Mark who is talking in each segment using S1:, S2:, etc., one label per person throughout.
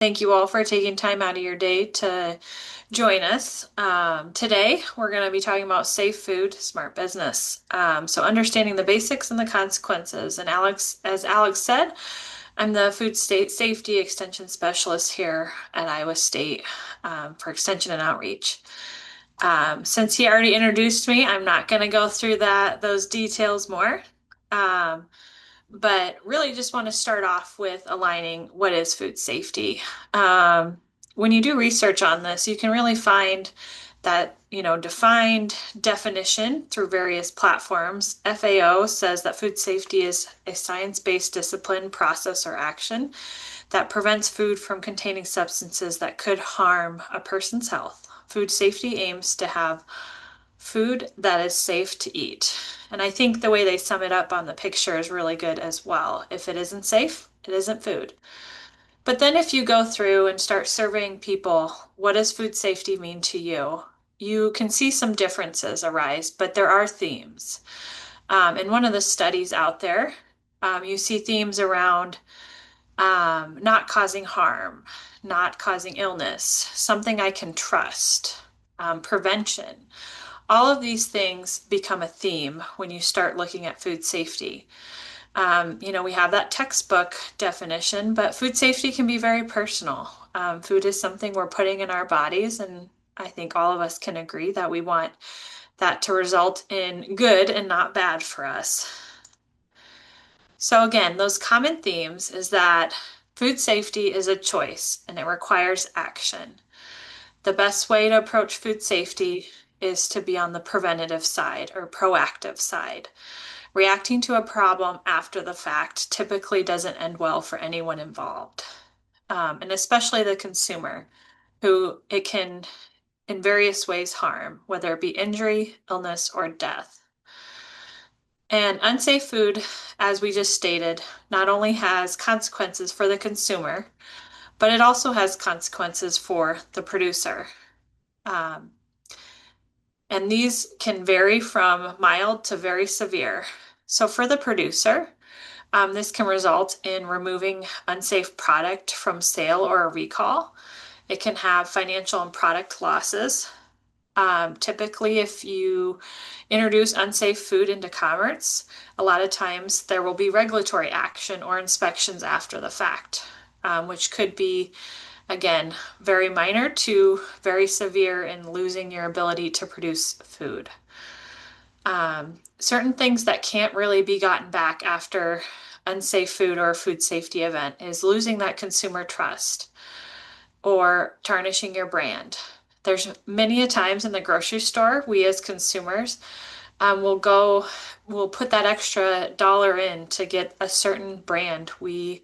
S1: Thank you all for taking time out of your day to join us. Today, we're going to be talking about safe food, smart business. So, understanding the basics and the consequences. And as Alex said, I'm the food state safety extension specialist here at Iowa State for extension and outreach. Since he already introduced me, I'm not going to go through those details more. Um, but really just want to start off with aligning what is food safety. Um, when you do research on this, you can really find that, defined definition through various platforms. FAO says that food safety is a science-based discipline, process, or action that prevents food from containing substances that could harm a person's health. Food safety aims to have food that is safe to eat. And I think the way they sum it up on the picture is really good as well. If it isn't safe, it isn't food. But then if you go through and start surveying people, what does food safety mean to you? You can see some differences arise, but there are themes. In one of the studies out there, you see themes around not causing harm, not causing illness, something I can trust, prevention. All of these things become a theme when you start looking at food safety. We have that textbook definition, but food safety can be very personal. Food is something we're putting in our bodies, and I think all of us can agree that we want that to result in good and not bad for us. So, again, those common themes is that food safety is a choice and it requires action. The best way to approach food safety is to be on the preventative side or proactive side. Reacting to a problem after the fact typically doesn't end well for anyone involved, and especially the consumer, who it can in various ways harm, whether it be injury, illness, or death. And unsafe food, as we just stated, not only has consequences for the consumer, but it also has consequences for the producer. Um, and these can vary from mild to very severe. So for the producer, this can result in removing unsafe product from sale or a recall. It can have financial and product losses. Typically, if you introduce unsafe food into commerce, a lot of times there will be regulatory action or inspections after the fact, which could be, again, very minor to very severe in losing your ability to produce food. Certain things that can't really be gotten back after unsafe food or a food safety event is losing that consumer trust or tarnishing your brand. There's many a times in the grocery store, we as consumers we'll put that extra dollar in to get a certain brand we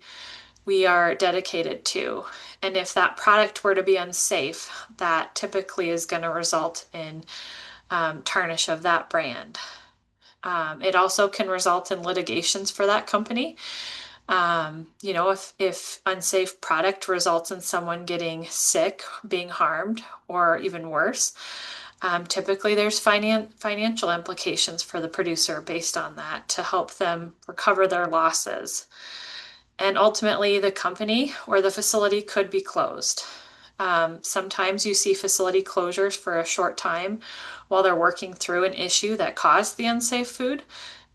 S1: are dedicated to. And if that product were to be unsafe, that typically is going to result in tarnish of that brand. It also can result in litigations for that company. If unsafe product results in someone getting sick, being harmed, or even worse, typically there's financial implications for the producer based on that to help them recover their losses. And ultimately, the company or the facility could be closed. Sometimes you see facility closures for a short time while they're working through an issue that caused the unsafe food.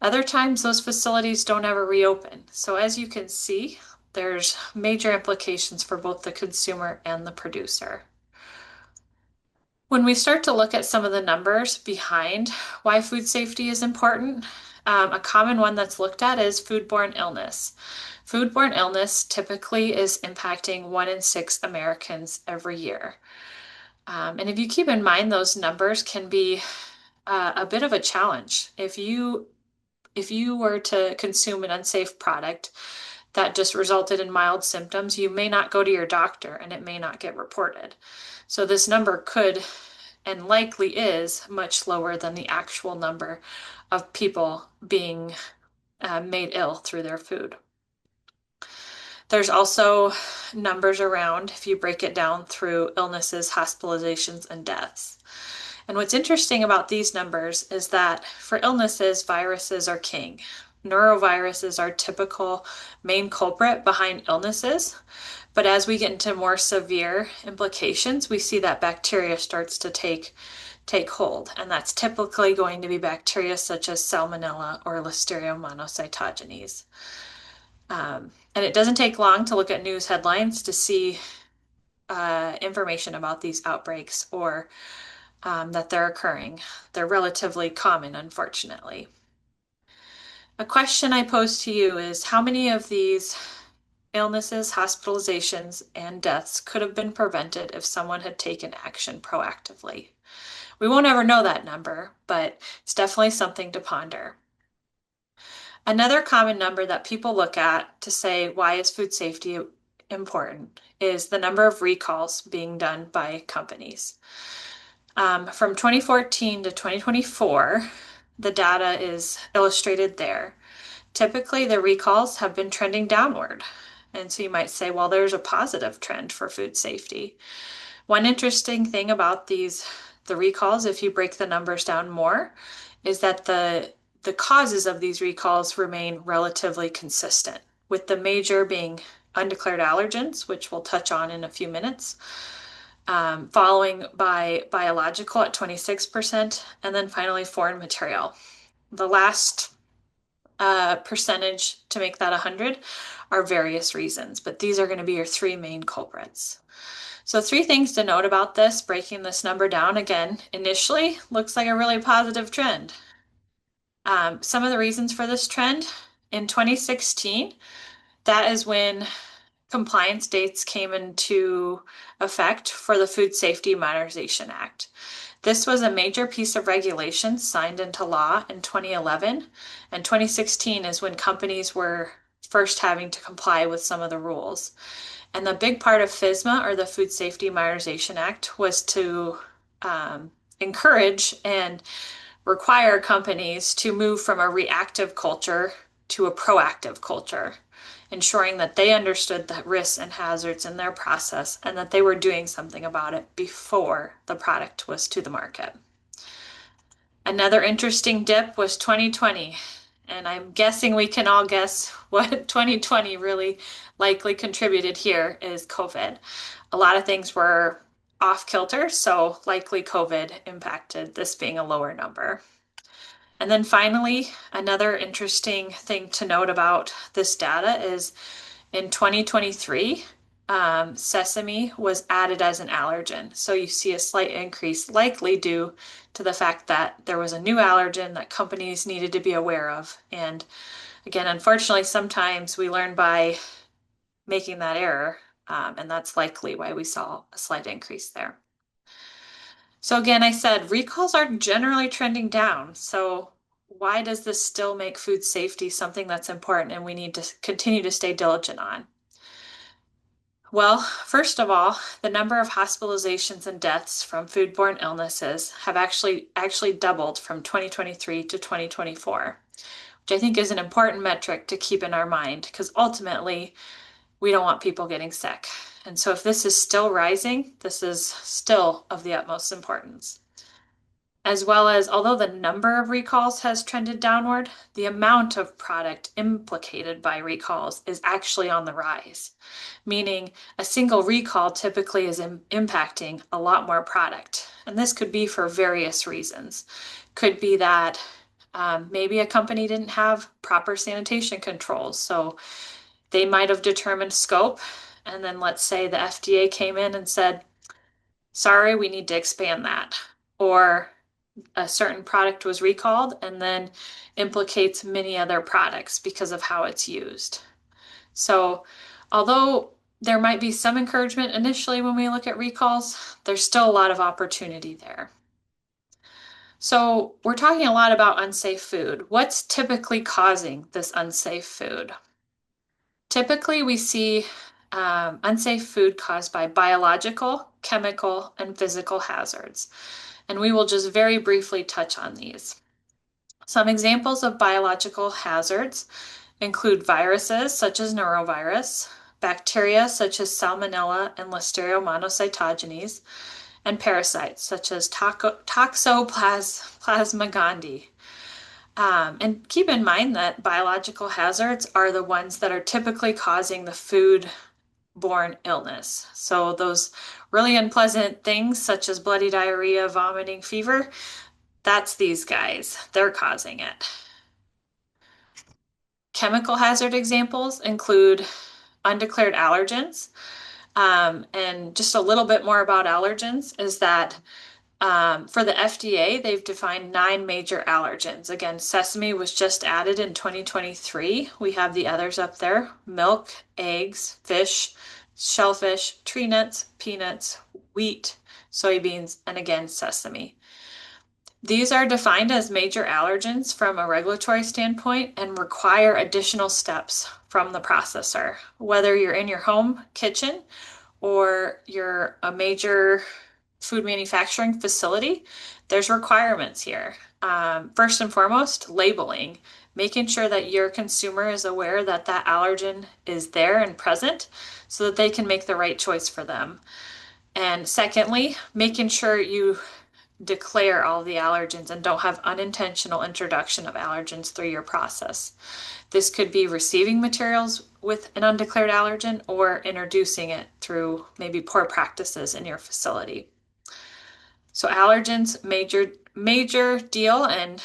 S1: Other times, those facilities don't ever reopen. So, as you can see, there's major implications for both the consumer and the producer. When we start to look at some of the numbers behind why food safety is important, a common one that's looked at is foodborne illness. Foodborne illness typically is impacting 1 in 6 Americans every year. And if you keep in mind, those numbers can be a bit of a challenge. If you were to consume an unsafe product that just resulted in mild symptoms, you may not go to your doctor and it may not get reported. So this number could and likely is much lower than the actual number of people being made ill through their food. There's also numbers around if you break it down through illnesses, hospitalizations, and deaths. And what's interesting about these numbers is that for illnesses, viruses are king. Neuroviruses are typical main culprit behind illnesses, But as we get into more severe implications, we see that bacteria starts to take hold, and that's typically going to be bacteria such as Salmonella or Listeria monocytogenes. And it doesn't take long to look at news headlines to see information about these outbreaks or that they're occurring. They're relatively common, unfortunately. A question I pose to you is how many of these illnesses, hospitalizations, and deaths could have been prevented if someone had taken action proactively? We won't ever know that number, but it's definitely something to ponder. Another common number that people look at to say why is food safety important is the number of recalls being done by companies. From 2014 to 2024, the data is illustrated there. Typically, the recalls have been trending downward. And so you might say, well, there's a positive trend for food safety. One interesting thing about the recalls, if you break the numbers down more, is that the causes of these recalls remain relatively consistent, with the major being undeclared allergens, which we'll touch on in a few minutes, following by biological at 26%, and then finally foreign material. The last percentage to make that 100 are various reasons, but these are going to be your three main culprits. So three things to note about this, breaking this number down again, initially looks like a really positive trend. Some of the reasons for this trend in 2016, that is when compliance dates came into effect for the Food Safety Modernization Act. This was a major piece of regulation signed into law in 2011, and 2016 is when companies were first having to comply with some of the rules. And the big part of FSMA, or the Food Safety Modernization Act, was to encourage and require companies to move from a reactive culture to a proactive culture, ensuring that they understood the risks and hazards in their process and that they were doing something about it before the product was to the market. Another interesting dip was 2020, and I'm guessing we can all guess what 2020 really likely contributed here is COVID. A lot of things were off kilter, so likely COVID impacted this being a lower number. And then finally, another interesting thing to note about this data is in 2023, sesame was added as an allergen. So you see a slight increase, likely due to the fact that there was a new allergen that companies needed to be aware of. And again, unfortunately, sometimes we learn by making that error, and that's likely why we saw a slight increase there. So again, I said recalls are generally trending down. So why does this still make food safety something that's important and we need to continue to stay diligent on? Well, first of all, the number of hospitalizations and deaths from foodborne illnesses have actually doubled from 2023 to 2024, which I think is an important metric to keep in our mind because ultimately we don't want people getting sick. And so if this is still rising, this is still of the utmost importance. As well as, although the number of recalls has trended downward, the amount of product implicated by recalls is actually on the rise, meaning a single recall typically is impacting a lot more product. And this could be for various reasons. Could be that maybe a company didn't have proper sanitation controls, so they might have determined scope, and then let's say the FDA came in and said, sorry, we need to expand that. Or a certain product was recalled and then implicates many other products because of how it's used. So, although there might be some encouragement initially when we look at recalls, there's still a lot of opportunity there. So, we're talking a lot about unsafe food. What's typically causing this unsafe food? Typically, we see unsafe food caused by biological, chemical, and physical hazards. And we will just very briefly touch on these. Some examples of biological hazards include viruses such as norovirus, bacteria such as Salmonella and Listeria monocytogenes, and parasites such as Toxoplasma gondii. And keep in mind that biological hazards are the ones that are typically causing the food borne illness. So those really unpleasant things such as bloody diarrhea, vomiting, fever, that's these guys. They're causing it. Chemical hazard examples include undeclared allergens. And just a little bit more about allergens is that for the FDA, they've defined 9 major allergens. Again, sesame was just added in 2023. We have the others up there: milk, eggs, fish, shellfish, tree nuts, peanuts, wheat, soybeans, and again, sesame. These are defined as major allergens from a regulatory standpoint and require additional steps from the processor. Whether you're in your home kitchen or you're a major food manufacturing facility, there's requirements here. First and foremost, labeling, making sure that your consumer is aware that that allergen is there and present so that they can make the right choice for them. And secondly, making sure you declare all the allergens and don't have unintentional introduction of allergens through your process. This could be receiving materials with an undeclared allergen or introducing it through maybe poor practices in your facility. So allergens, major deal, and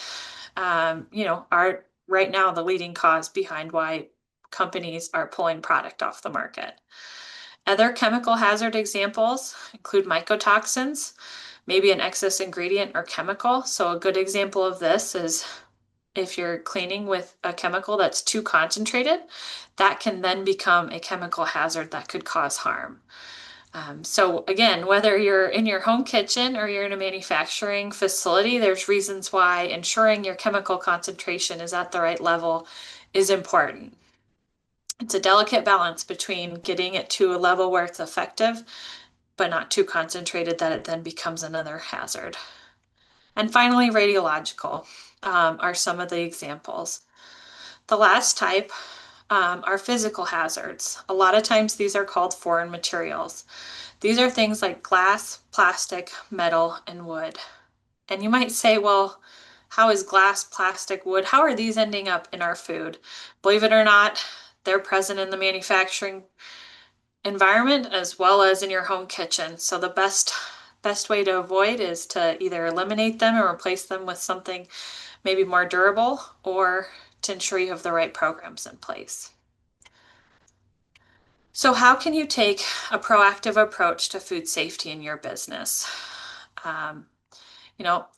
S1: are right now the leading cause behind why companies are pulling product off the market. Other chemical hazard examples include mycotoxins, maybe an excess ingredient or chemical. So a good example of this is if you're cleaning with a chemical that's too concentrated, that can then become a chemical hazard that could cause harm. So again, whether you're in your home kitchen or you're in a manufacturing facility, there's reasons why ensuring your chemical concentration is at the right level is important. It's a delicate balance between getting it to a level where it's effective, but not too concentrated that it then becomes another hazard. And finally, radiological are some of the examples. The last type are physical hazards. A lot of times these are called foreign materials. These are things like glass, plastic, metal, and wood. And you might say, well, how is glass, plastic, wood, how are these ending up in our food? Believe it or not, they're present in the manufacturing environment as well as in your home kitchen. So the best way to avoid is to either eliminate them and replace them with something maybe more durable, or to ensure you have the right programs in place. So how can you take a proactive approach to food safety in your business?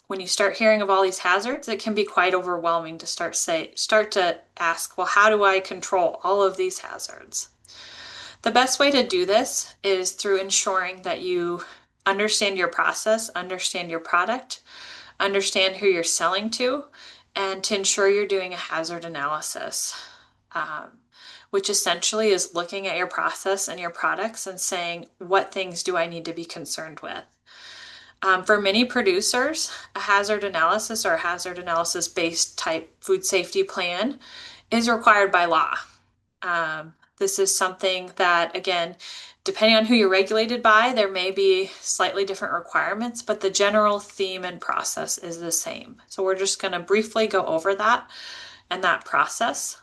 S1: When you start hearing of all these hazards, it can be quite overwhelming to start to ask, well, how do I control all of these hazards? The best way to do this is through ensuring that you understand your process, understand your product, understand who you're selling to, and to ensure you're doing a hazard analysis, which essentially is looking at your process and your products and saying, what things do I need to be concerned with? For many producers, a hazard analysis or a hazard analysis based type food safety plan is required by law. This is something that, again, depending on who you're regulated by, there may be slightly different requirements, but the general theme and process is the same. So we're just going to briefly go over that and that process,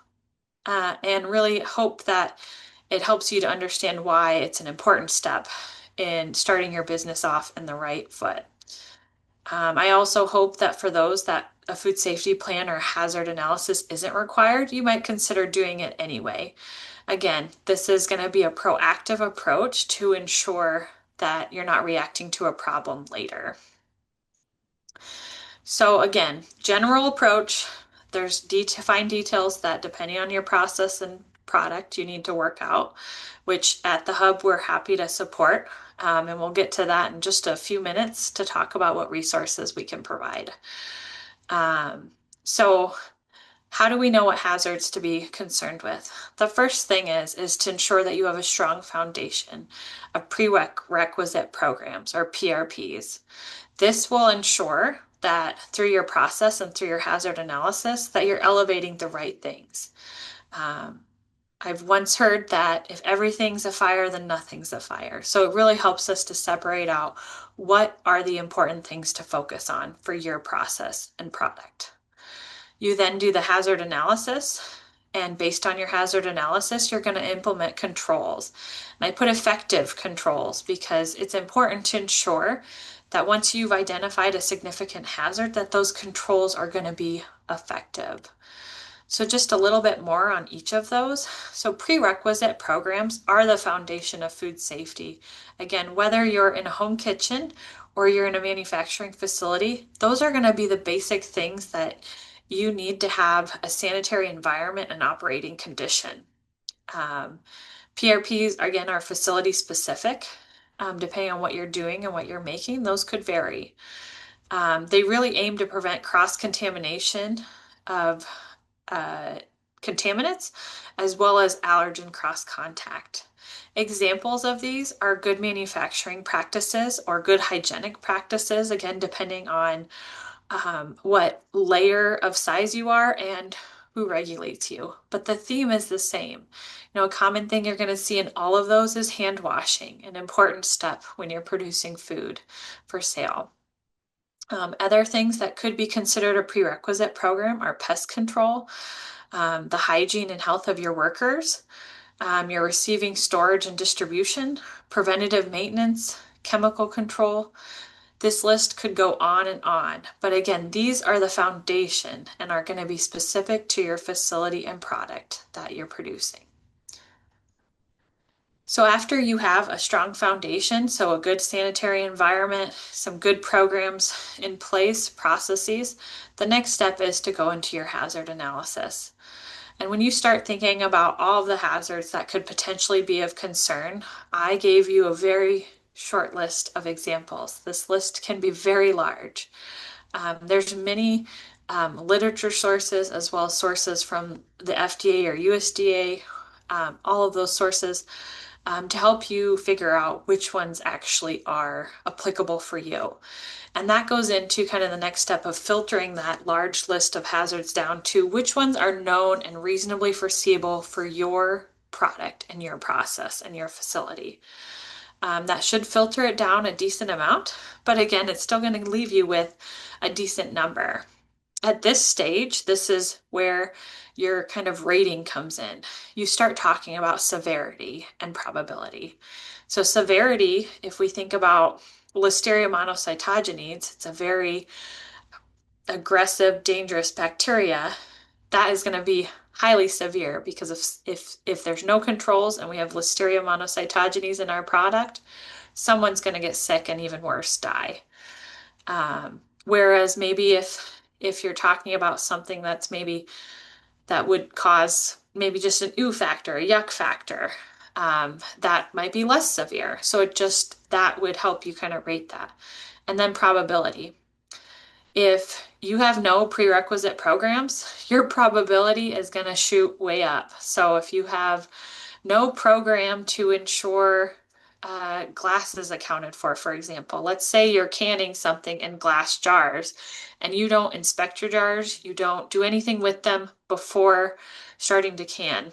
S1: and really hope that it helps you to understand why it's an important step in starting your business off in the right foot. I also hope that for those that a food safety plan or hazard analysis isn't required, you might consider doing it anyway. Again, this is going to be a proactive approach to ensure that you're not reacting to a problem later. So again, general approach, there's defined details that depending on your process and product you need to work out, which at the Hub we're happy to support. And we'll get to that in just a few minutes to talk about what resources we can provide. So how do we know what hazards to be concerned with? The first thing is to ensure that you have a strong foundation of prerequisite programs or PRPs. This will ensure that through your process and through your hazard analysis that you're elevating the right things. I've once heard that if everything's a fire, then nothing's a fire. So it really helps us to separate out what are the important things to focus on for your process and product. You then do the hazard analysis And based on your hazard analysis, you're going to implement controls. And I put effective controls because it's important to ensure that once you've identified a significant hazard, that those controls are going to be effective. So just a little bit more on each of those. So prerequisite programs are the foundation of food safety. Again, whether you're in a home kitchen or you're in a manufacturing facility, those are going to be the basic things that you need to have a sanitary environment and operating condition. PRPs, again, are facility specific. Depending on what you're doing and what you're making, those could vary. They really aim to prevent cross-contamination of uh, contaminants as well as allergen cross-contact. Examples of these are good manufacturing practices or good hygienic practices, again, depending on what layer of size you are and who regulates you. But the theme is the same. A common thing you're going to see in all of those is hand washing, an important step when you're producing food for sale. Other things that could be considered a prerequisite program are pest control, the hygiene and health of your workers, your receiving, storage, and distribution, preventative maintenance, chemical control. This list could go on and on, but again, these are the foundation and are going to be specific to your facility and product that you're producing. So after you have a strong foundation, so a good sanitary environment, some good programs in place, processes, the next step is to go into your hazard analysis. And when you start thinking about all of the hazards that could potentially be of concern, I gave you a very short list of examples. This list can be very large. There's many literature sources as well as sources from the FDA or USDA, all of those sources to help you figure out which ones actually are applicable for you. And that goes into kind of the next step of filtering that large list of hazards down to which ones are known and reasonably foreseeable for your product and your process and your facility. That should filter it down a decent amount, but again, it's still going to leave you with a decent number. At this stage, this is where your kind of rating comes in. You start talking about severity and probability. So severity, if we think about Listeria monocytogenes, it's a very aggressive, dangerous bacteria. That is going to be highly severe because if there's no controls and we have Listeria monocytogenes in our product, someone's going to get sick and even worse, die. Whereas maybe if you're talking about something that's maybe that would cause maybe just an ooh factor, a yuck factor, that might be less severe. So that would help you kind of rate that. And then probability. If you have no prerequisite programs, your probability is going to shoot way up. So if you have no program to ensure glass is accounted for example, let's say you're canning something in glass jars and you don't inspect your jars, you don't do anything with them before starting to can.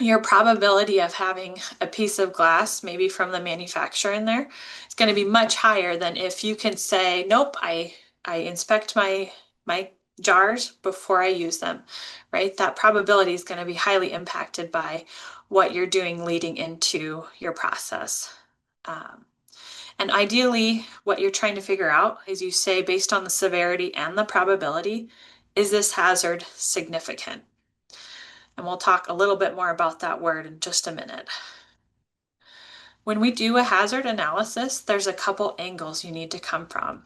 S1: Your probability of having a piece of glass, maybe from the manufacturer in there, is going to be much higher than if you can say, nope, I inspect my jars before I use them, right? That probability is going to be highly impacted by what you're doing leading into your process. And ideally, what you're trying to figure out is you say, based on the severity and the probability, is this hazard significant? And we'll talk a little bit more about that word in just a minute. When we do a hazard analysis, there's a couple angles you need to come from.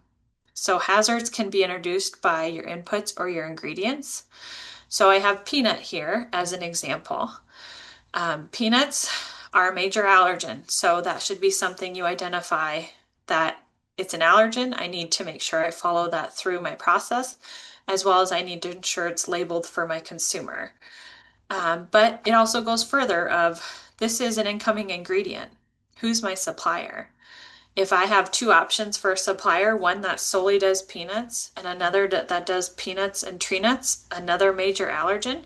S1: So hazards can be introduced by your inputs or your ingredients. So I have peanut here as an example. Peanuts are a major allergen, so that should be something you identify that it's an allergen. I need to make sure I follow that through my process, as well as I need to ensure it's labeled for my consumer. But it also goes further of this is an incoming ingredient. Who's my supplier? If I have two options for a supplier, one that solely does peanuts and another that does peanuts and tree nuts, another major allergen,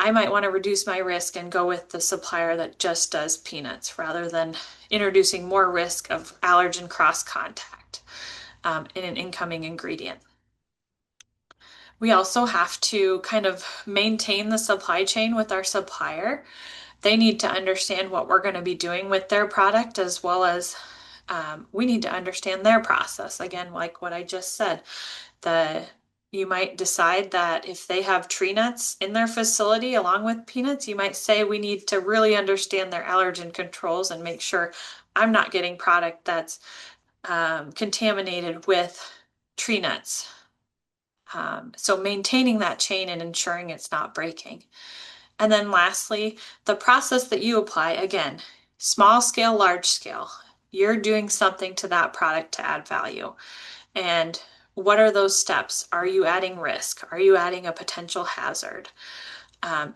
S1: I might want to reduce my risk and go with the supplier that just does peanuts rather than introducing more risk of allergen cross contact in an incoming ingredient. We also have to kind of maintain the supply chain with our supplier. They need to understand what we're going to be doing with their product, as well as we need to understand their process. Again, like what I just said, the you might decide that if they have tree nuts in their facility along with peanuts, you might say we need to really understand their allergen controls and make sure I'm not getting product that's contaminated with tree nuts. So maintaining that chain and ensuring it's not breaking. And then lastly, the process that you apply, again, small scale, large scale, you're doing something to that product to add value. And what are those steps? Are you adding risk? Are you adding a potential hazard?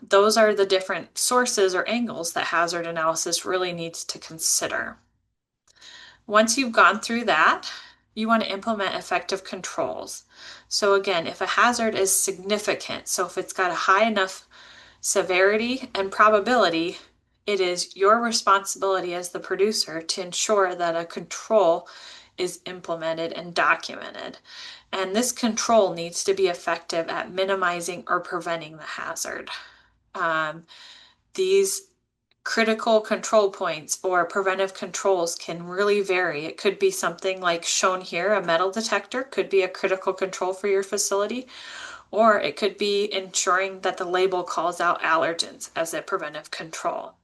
S1: Those are the different sources or angles that hazard analysis really needs to consider. Once you've gone through that, you want to implement effective controls. So again, if a hazard is significant, so if it's got a high enough severity and probability, it is your responsibility as the producer to ensure that a control is implemented and documented. And this control needs to be effective at minimizing or preventing the hazard. These critical control points or preventive controls can really vary. It could be something like shown here, a metal detector could be a critical control for your facility, or it could be ensuring that the label calls out allergens as a preventive control.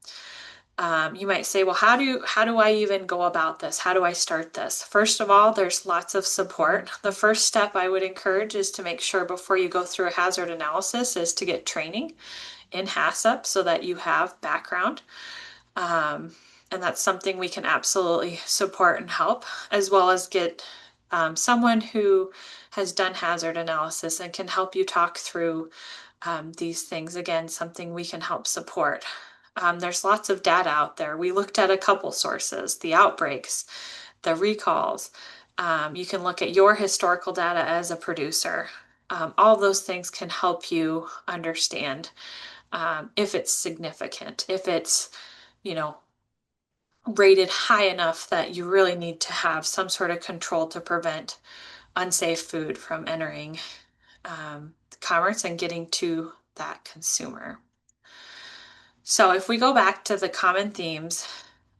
S1: You might say, well, how do I even go about this? How do I start this? First of all, there's lots of support. The first step I would encourage is to make sure before you go through a hazard analysis is to get training in HACCP so that you have background. And that's something we can absolutely support and help, as well as get someone who has done hazard analysis and can help you talk through these things. Again, something we can help support. There's lots of data out there. We looked at a couple sources, the outbreaks, the recalls. You can look at your historical data as a producer. All those things can help you understand if it's significant, if it's, you know, rated high enough that you really need to have some sort of control to prevent unsafe food from entering commerce and getting to that consumer. So if we go back to the common themes,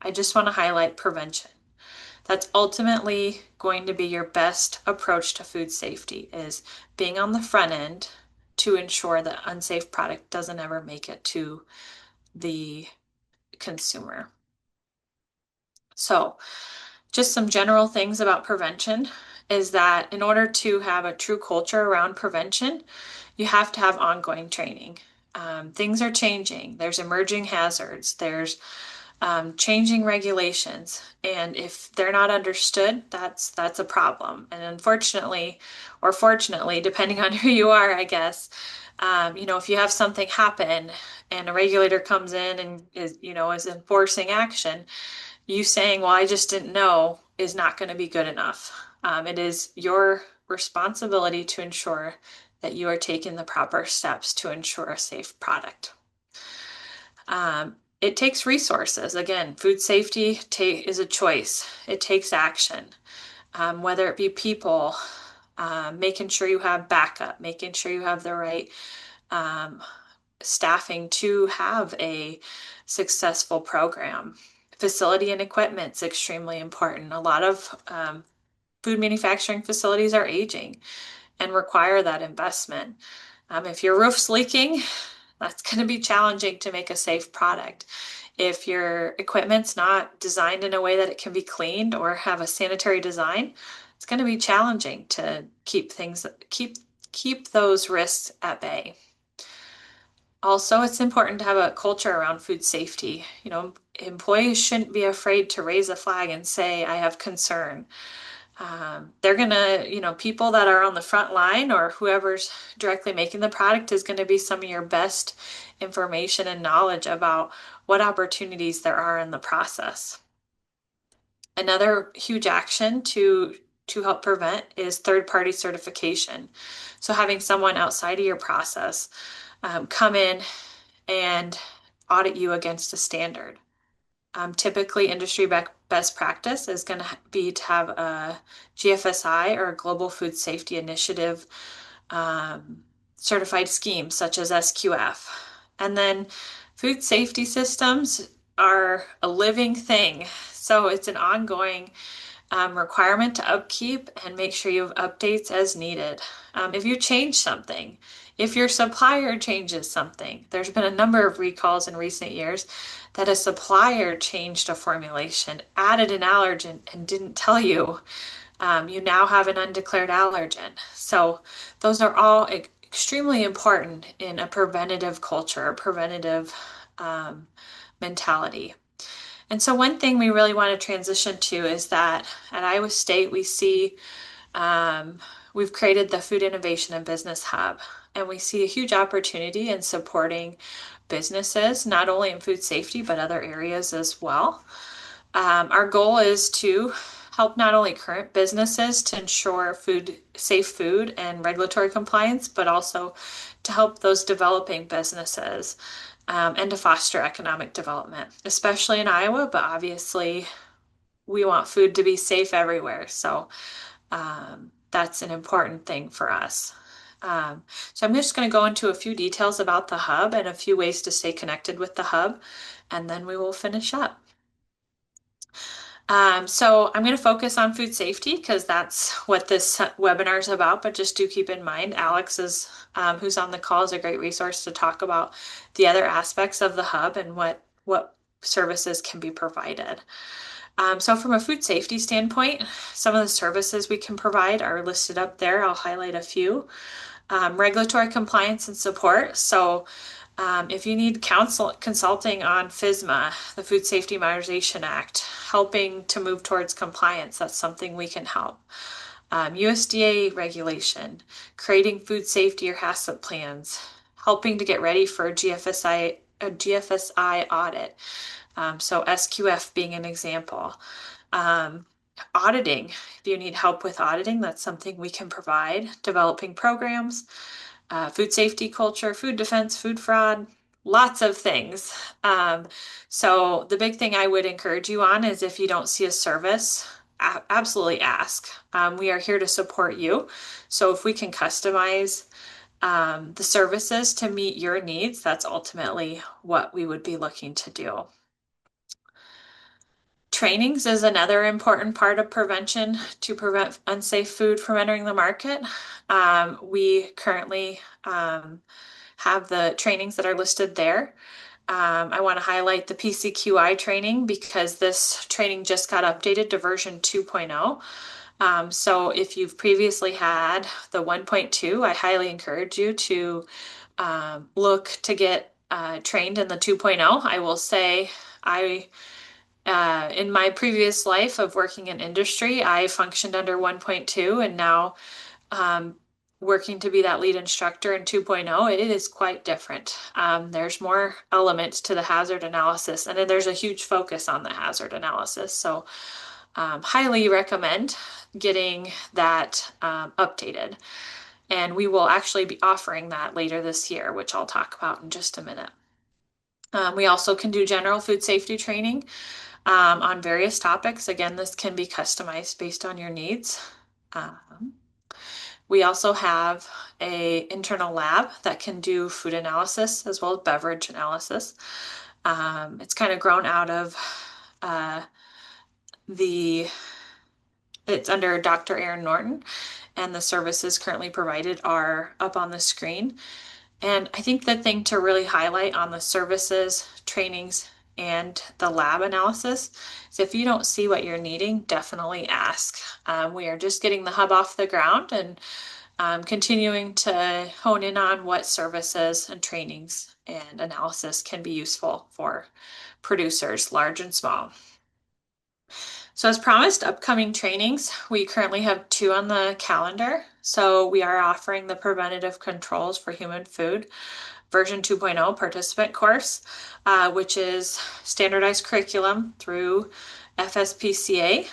S1: I just want to highlight prevention. That's ultimately going to be your best approach to food safety, is being on the front end to ensure that unsafe product doesn't ever make it to the consumer. So just some general things about prevention is that in order to have a true culture around prevention, you have to have ongoing training. Things are changing. There's emerging hazards. There's changing regulations, and if they're not understood, that's a problem. And unfortunately, or fortunately, depending on who you are, I guess, if you have something happen and a regulator comes in and is enforcing action, you saying, well, I just didn't know, is not going to be good enough. It is your responsibility to ensure that you are taking the proper steps to ensure a safe product. It takes resources. Again, food safety is a choice. It takes action, whether it be people, making sure you have backup, making sure you have the right staffing to have a successful program. Facility and equipment is extremely important. A lot of food manufacturing facilities are aging and require that investment. If your roof's leaking, that's going to be challenging to make a safe product. If your equipment's not designed in a way that it can be cleaned or have a sanitary design, it's going to be challenging to keep those risks at bay. Also, it's important to have a culture around food safety. Employees shouldn't be afraid to raise a flag and say, I have concern. They're gonna, people that are on the front line or whoever's directly making the product is going to be some of your best information and knowledge about what opportunities there are in the process. Another huge action to help prevent is third-party certification. So having someone outside of your process come in and audit you against a standard. Typically, industry best practice is going to be to have a GFSI or a Global Food Safety Initiative certified schemes such as SQF. And then food safety systems are a living thing. So it's an ongoing requirement to upkeep and make sure you have updates as needed. If you change something, if your supplier changes something, there's been a number of recalls in recent years that a supplier changed a formulation, added an allergen, and didn't tell you. You now have an undeclared allergen. So those are all extremely important in a preventative culture, a preventative um, mentality. And so one thing we really want to transition to is that at Iowa State, we see um, we've created the Food Innovation and Business Hub, and we see a huge opportunity in supporting businesses, not only in food safety, but other areas as well. Our goal is to help not only current businesses to ensure safe food and regulatory compliance, but also to help those developing businesses and to foster economic development, especially in Iowa, but obviously we want food to be safe everywhere. So that's an important thing for us. So I'm just going to go into a few details about the hub and a few ways to stay connected with the hub, and then we will finish up. So I'm going to focus on food safety because that's what this webinar is about, but just do keep in mind Alex is, who's on the call, is a great resource to talk about the other aspects of the hub and what services can be provided. So from a food safety standpoint, some of the services we can provide are listed up there. I'll highlight a few. Regulatory compliance and support. So if you need consulting on FSMA, the Food Safety Modernization Act, helping to move towards compliance, that's something we can help. USDA regulation, creating food safety or HACCP plans, helping to get ready for a GFSI audit. So SQF being an example. Auditing, if you need help with auditing, that's something we can provide. Developing programs, food safety culture, food defense, food fraud, lots of things. So the big thing I would encourage you on is if you don't see a service, absolutely ask. We are here to support you. So if we can customize the services to meet your needs, that's ultimately what we would be looking to do. Trainings is another important part of prevention to prevent unsafe food from entering the market. We currently have the trainings that are listed there. I want to highlight the PCQI training because this training just got updated to version 2.0. So if you've previously had the 1.2, I highly encourage you to look to get trained in the 2.0. I will say in my previous life of working in industry, I functioned under 1.2 and now working to be that lead instructor in 2.0, it is quite different. There's more elements to the hazard analysis, and then there's a huge focus on the hazard analysis. So highly recommend getting that updated. And we will actually be offering that later this year, which I'll talk about in just a minute. We also can do general food safety training on various topics. Again, this can be customized based on your needs. We also have a internal lab that can do food analysis as well as beverage analysis. It's kind of grown out of it's under Dr. Aaron Norton, and the services currently provided are up on the screen. And I think the thing to really highlight on the services, trainings, and the lab analysis is if you don't see what you're needing, definitely ask. We are just getting the hub off the ground and continuing to hone in on what services and trainings and analysis can be useful for producers, large and small. So as promised, upcoming trainings, we currently have 2 on the calendar. So we are offering the Preventative Controls for Human Food version 2.0 participant course, which is standardized curriculum through FSPCA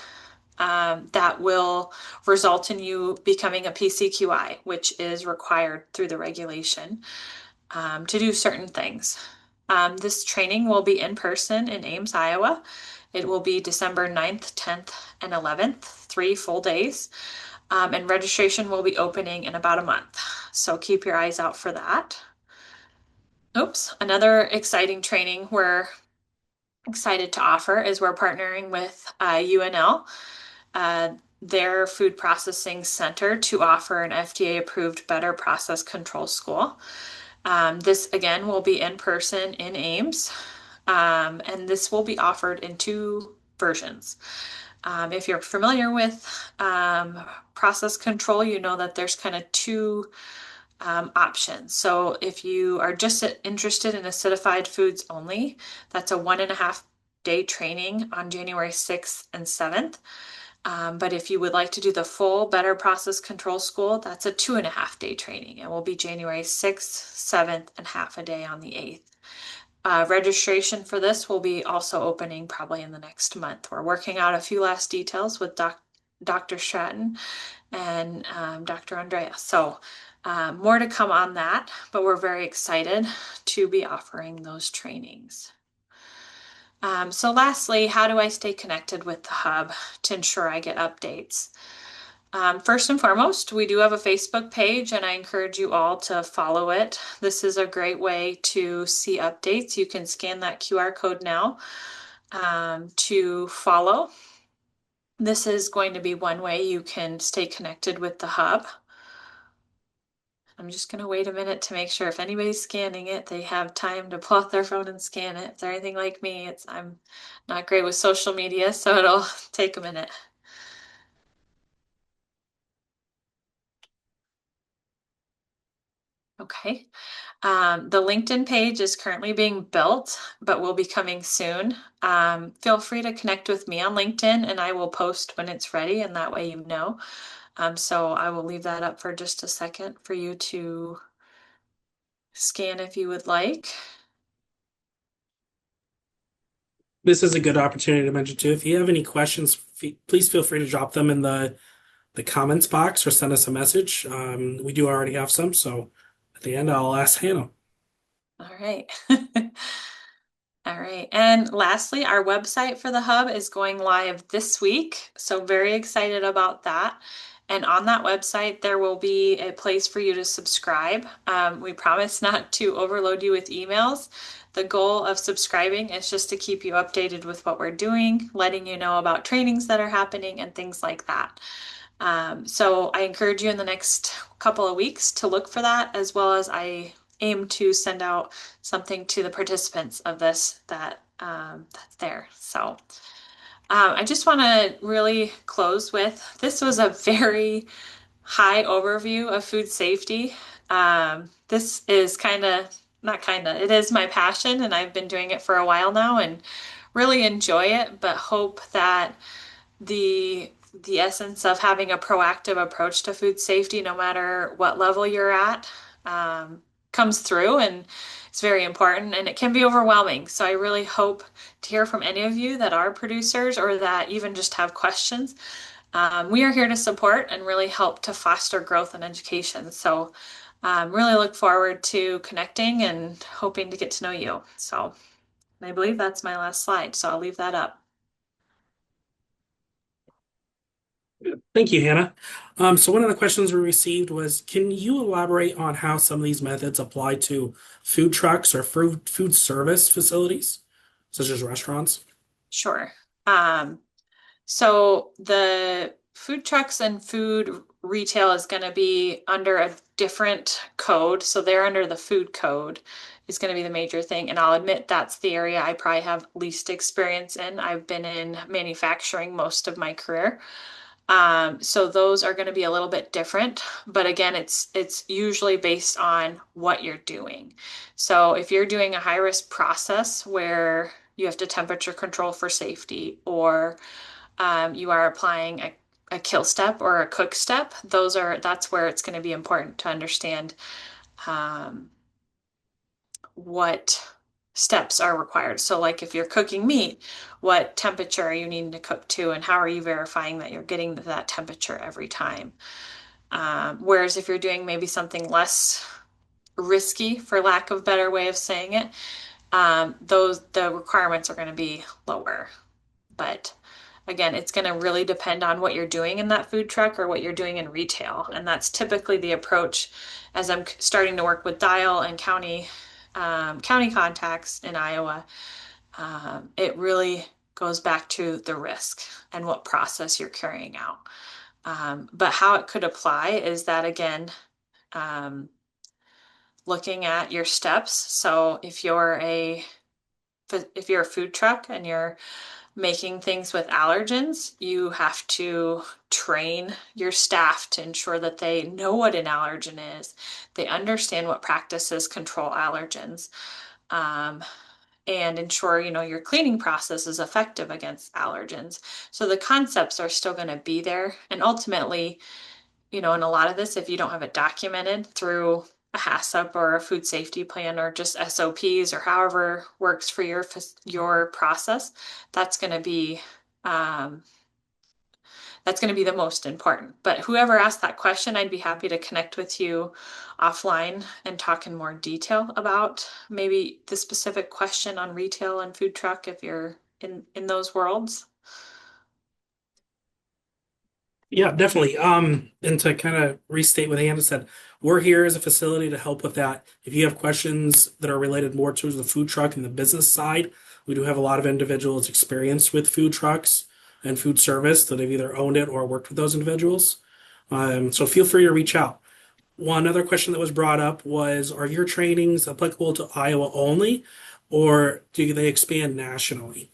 S1: that will result in you becoming a PCQI, which is required through the regulation to do certain things. This training will be in person in Ames, Iowa. It will be December 9th, 10th, and 11th, 3 full days. And registration will be opening in about a month. So keep your eyes out for that. Oops, another exciting training we're excited to offer is we're partnering with UNL, uh, their food processing center, to offer an FDA approved better process control school. This again will be in person in Ames, and this will be offered in two versions. If you're familiar with process control, you know that there's kind of two options. So if you are just interested in acidified foods only, that's a 1.5 day training on January 6th and 7th. But if you would like to do the full Better Process Control School, that's a 2.5 day training. It will be January 6th, 7th, and half a day on the 8th. Registration for this will be also opening probably in the next month. We're working out a few last details with Dr. Stratton and Dr. Andrea. So more to come on that, but we're very excited to be offering those trainings. So lastly, how do I stay connected with the hub to ensure I get updates? First and foremost, we do have a Facebook page, and I encourage you all to follow it. This is a great way to see updates. You can scan that QR code now to follow. This is going to be one way you can stay connected with the hub. I'm just going to wait a minute to make sure if anybody's scanning it, they have time to pull out their phone and scan it. If they're anything like me, I'm not great with social media, so it'll take a minute. Okay. The LinkedIn page is currently being built, but will be coming soon. Feel free to connect with me on LinkedIn, and I will post when it's ready, and that way you know. So I will leave that up for just a second for you to scan if you would like.
S2: This is a good opportunity to mention too. If you have any questions, please feel free to drop them in the comments box or send us a message. We do already have some, so at the end, I'll ask Hannah.
S1: All right. All right. And lastly, our website for the hub is going live this week. So very excited about that. And on that website, there will be a place for you to subscribe. We promise not to overload you with emails. The goal of subscribing is just to keep you updated with what we're doing, letting you know about trainings that are happening and things like that. So I encourage you in the next couple of weeks to look for that, as well as I aim to send out something to the participants of this that's there. So I just want to really close with this was a very high overview of food safety. This is not it is my passion, and I've been doing it for a while now and really enjoy it, but hope that the essence of having a proactive approach to food safety, no matter what level you're at, comes through, and it's very important, and it can be overwhelming. So I really hope to hear from any of you that are producers or that even just have questions. We are here to support and really help to foster growth and education. So really look forward to connecting and hoping to get to know you. So I believe that's my last slide, so I'll leave that up.
S2: Thank you, Hannah. So one of the questions we received was, can you elaborate on how some of these methods apply to food trucks or food service facilities, such as restaurants?
S1: Sure. So the food trucks and food retail is going to be under a different code. So they're under the food code is going to be the major thing. And I'll admit that's the area I probably have least experience in. I've been in manufacturing most of my career. So those are going to be a little bit different, but again, it's usually based on what you're doing. So if you're doing a high risk process where you have to temperature control for safety, or you are applying a kill step or a cook step, that's where it's going to be important to understand um, what steps are required. So like if you're cooking meat, what temperature are you needing to cook to, and how are you verifying that you're getting to that temperature every time? Whereas if you're doing maybe something less risky, for lack of a better way of saying it, the requirements are going to be lower. But again, it's going to really depend on what you're doing in that food truck or what you're doing in retail. And that's typically the approach as I'm starting to work with Dial and county contacts in Iowa. It really goes back to the risk and what process you're carrying out. But how it could apply is that again, um, looking at your steps. So if you're a food truck and you're making things with allergens, you have to train your staff to ensure that they know what an allergen is. They understand what practices control allergens. Um, and ensure, your cleaning process is effective against allergens. So the concepts are still going to be there. And ultimately, in a lot of this, if you don't have it documented through a HACCP or a food safety plan or just SOPs or however works for your process, that's going to be um, that's going to be the most important. But whoever asked that question, I'd be happy to connect with you offline and talk in more detail about maybe the specific question on retail and food truck if you're in those worlds.
S2: Yeah, definitely. And to kind of restate what Hannah said, we're here as a facility to help with that. If you have questions that are related more to the food truck and the business side, we do have a lot of individuals experienced with food trucks and food service that have either owned it or worked with those individuals. So feel free to reach out. One other question that was brought up was, are your trainings applicable to Iowa only, or do they expand nationally?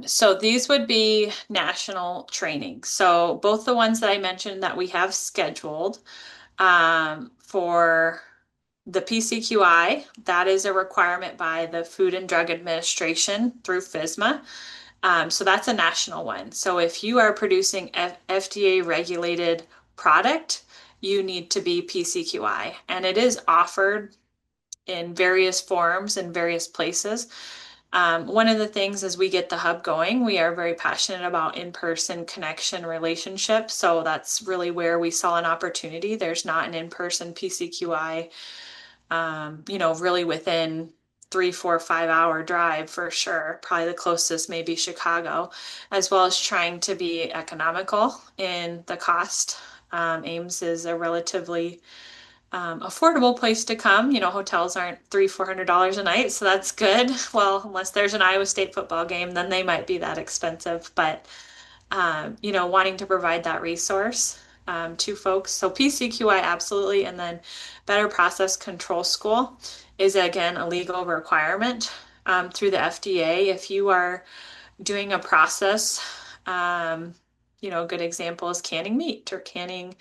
S1: So these would be national trainings. So both the ones that I mentioned that we have scheduled for the PCQI, that is a requirement by the Food and Drug Administration through FSMA. So that's a national one. So if you are producing FDA regulated product, you need to be PCQI, and it is offered in various forms in various places. One of the things as we get the hub going, we are very passionate about in-person connection relationship. So that's really where we saw an opportunity. There's not an in-person PCQI, really within 3, 4, 5 hour drive for sure. Probably the closest may be Chicago, as well as trying to be economical in the cost. Ames is a relatively affordable place to come. Hotels aren't $300, $400 a night, so that's good. Well, unless there's an Iowa State football game, then they might be that expensive. But wanting to provide that resource to folks. So PCQI absolutely, and then Better Process Control School is again a legal requirement through the FDA. If you are doing a process, a good example is canning meat or canning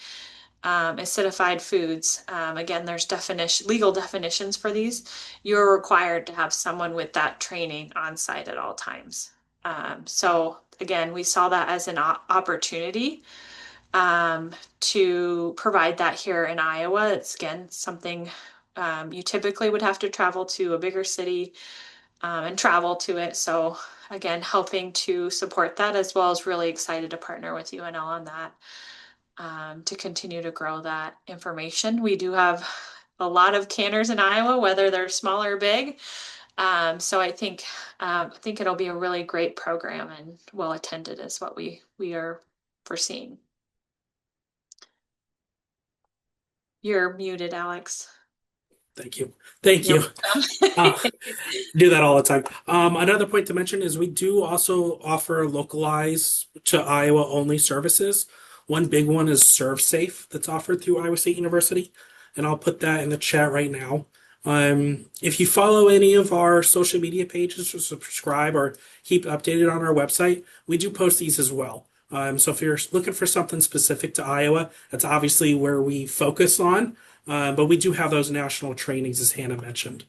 S1: acidified foods. Again, there's legal definitions for these. You're required to have someone with that training on site at all times. So again, we saw that as an opportunity to provide that here in Iowa. It's again something you typically would have to travel to a bigger city and travel to it. So again, helping to support that as well as really excited to partner with UNL on that to continue to grow that information. We do have a lot of canners in Iowa, whether they're small or big. So I think it'll be a really great program and well attended is what we are foreseeing. You're muted, Alex.
S2: Thank you. Thank
S1: You're
S2: you.
S1: welcome.
S2: Uh, do that all the time. Another point to mention is we do also offer localized to Iowa only services. One big one is ServeSafe that's offered through Iowa State University, and I'll put that in the chat right now. If you follow any of our social media pages or subscribe or keep updated on our website, we do post these as well. So if you're looking for something specific to Iowa, that's obviously where we focus on. But we do have those national trainings, as Hannah mentioned.